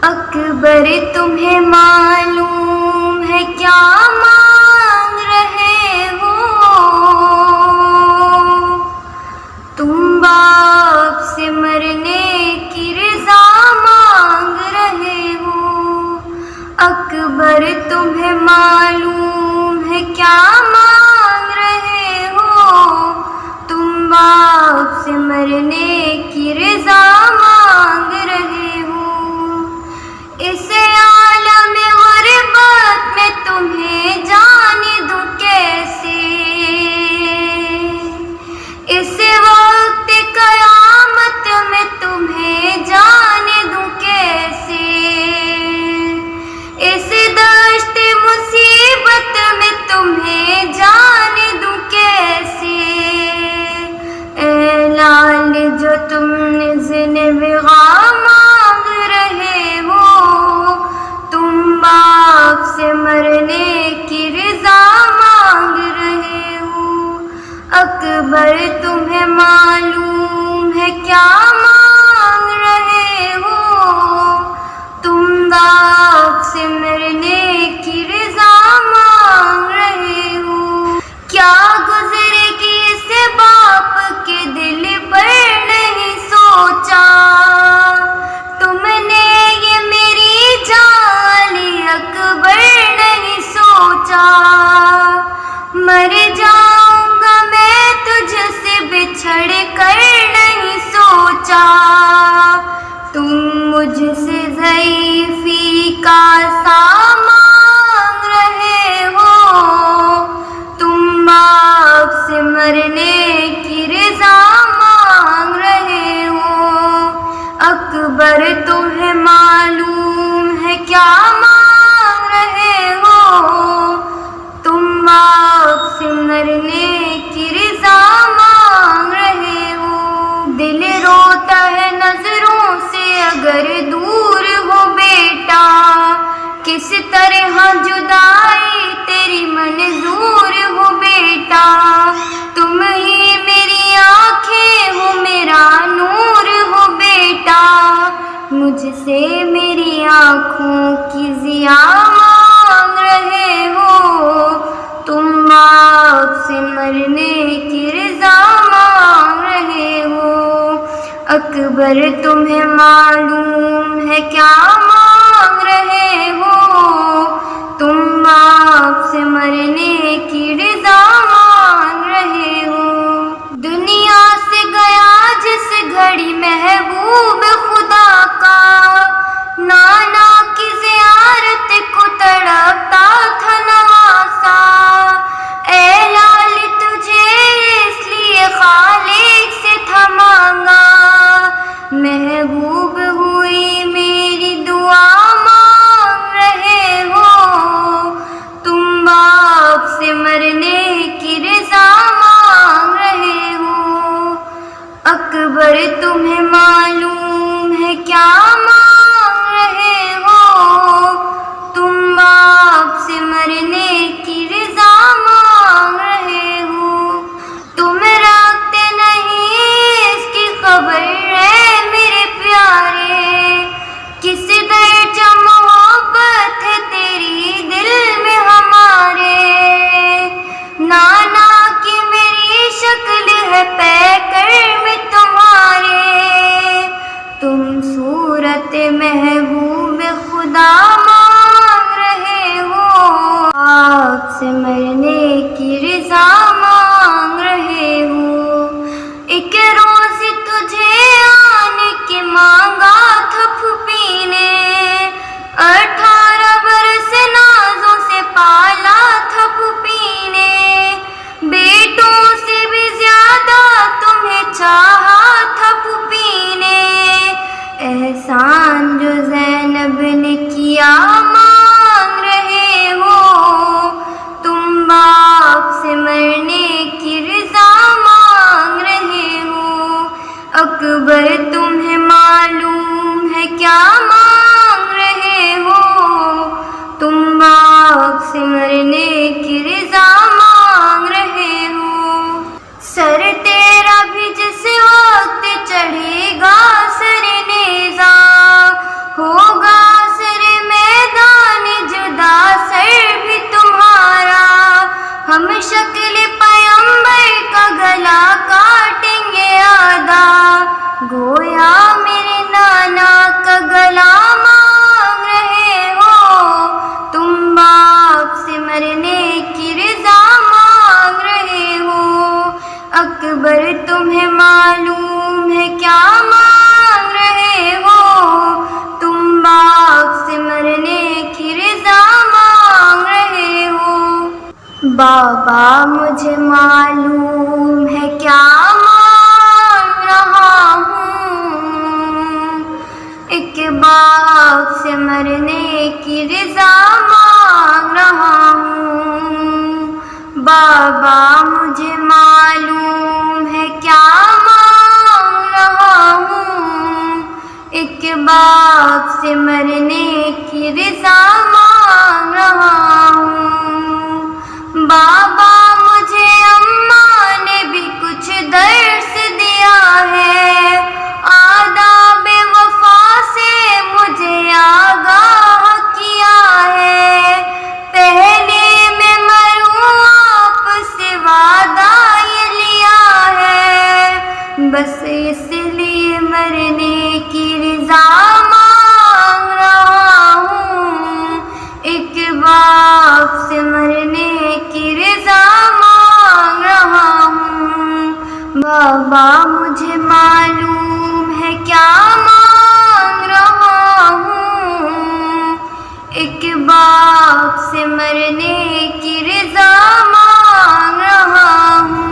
اکبر تمہیں معلوم ہے کیا مانگ رہے ہو؟ تم باپ سے مرنے کی رضا مانگ رہے ہو۔ اکبر تمہیں معلوم ہے کیا مانگ رہے ہو؟ تم باپ سے مرنے کی رضا مانگ رہے ہو۔ اس عالم غربت میں تمہیں جانے دوں کیسے؟ اس وقت قیامت میں تمہیں جانے دوں کیسے؟ اس دشت مصیبت میں تمہیں جانے دوں کیسے؟ اے لال جو تم اذن وغا مانگ رہے ہو، تم باپ سے مرنے کی رضا مانگ رہے ہو۔ اکبر تمہیں معلوم ہے کیا مانگ رہے ہو؟ تم باپ سے مرنے کی رضا مانگ رہے ہو۔ کیا گزرے گی اس باپ کے دل پر نہیں سوچا؟ تم نے یہ میری جان اکبر نہیں سوچا؟ مر جاؤں گا میں تجھ سے بچھڑ کر نہیں سوچا؟ تم مجھ سے ضعیفی کا سا مانگ رہے ہو، تم باپ سے مرنے کی رضا مانگ رہے ہو۔ اکبر تمہیں معلوم ہے کیا مانگ رہے ہو؟ تم باپ سے مرنے کی رضا مانگ رہے ہو۔ دل روتا ہے نظروں سے اگر دور ہو بیٹا، کس طرح جدائی تیری منظور ہو بیٹا۔ تم ہی میری آنکھیں ہو، میرا نور ہو بیٹا۔ مجھ سے میری آنکھوں کی ضیا مانگ رہے ہو، تم باپ سے مرنے کی رضا مانگ رہے ہو۔ اکبر تمہیں معلوم ہے کیا مانگ رہے ہو؟ تم باپ سے مرنے کی رضا مانگ رہے ہو۔ دنیا سے گیا جس گھڑی محبوب خدا کا، نانا کی زیارت کو تڑپتا تھا نواسا۔ اے لال تجھے اس لیے خالق سے تھا مانگا، محبوب ہوئی میری دعا مانگ رہے ہو، تم باپ سے مرنے کی رضا مانگ رہے ہو۔ اکبر تمہیں معلوم ہے کیا مانگ رہے ہو؟ تم باپ سے مرنے کی رضا مانگ رہے ہو۔ تم رکھتے نہیں اس کی خبر ہے میرے پیارے، کس درجہ محبت ہے تیری دل میں ہمارے۔ نانا کی میری شکل ہے پیکر میں تمہارے، تم صورت محبوب خدا مانگ رہے ہو، آپ سے مرنے کی رضا مانگ رہے ہو۔ ایک روز تجھے آنے کے مانگا تھا پھوپھی نے، 18 برس نازوں سے پالا تھا پھوپھی نے، بیٹوں سے بھی زیادہ تمہیں چاہا تھا پھوپھی نے۔ احسان جو زینب نے کیا مانگ رہے ہو، تم باپ سے مرنے کی رضا مانگ رہے ہو۔ اکبر تمہیں معلوم ہے کیا مانگ رہے ہو؟ تم باپ سے مرنے کی رضا مانگ رہے ہو۔ سر تیرا بھی جس وقت چڑھے گا سر نیزہ، ہوگا بابا مجھے معلوم ہے کیا مانگ رہا ہوں، ایک باپ سے مرنے کی رضا مانگ رہا ہوں، بابا مجھے معلوم ہے کیا مانگ رہا ہوں، ایک باپ سے مرنے کی رضا مانگ رہا ہوں، بابا مجھے اماں نے بھی کچھ درس دیا ہے، آداب وفا سے مجھے آگاہ کیا ہے، پہلے میں مروں آپ سے وعدہ یہ لیا ہے، بس اس لیے مرنے کی رضا مانگ رہا ہوں، ایک باپ سے مرنے کی رضا مانگ رہا ہوں، بابا مجھے معلوم ہے کیا مانگ رہا ہوں، ایک باپ سے مرنے کی رضا مانگ رہا ہوں۔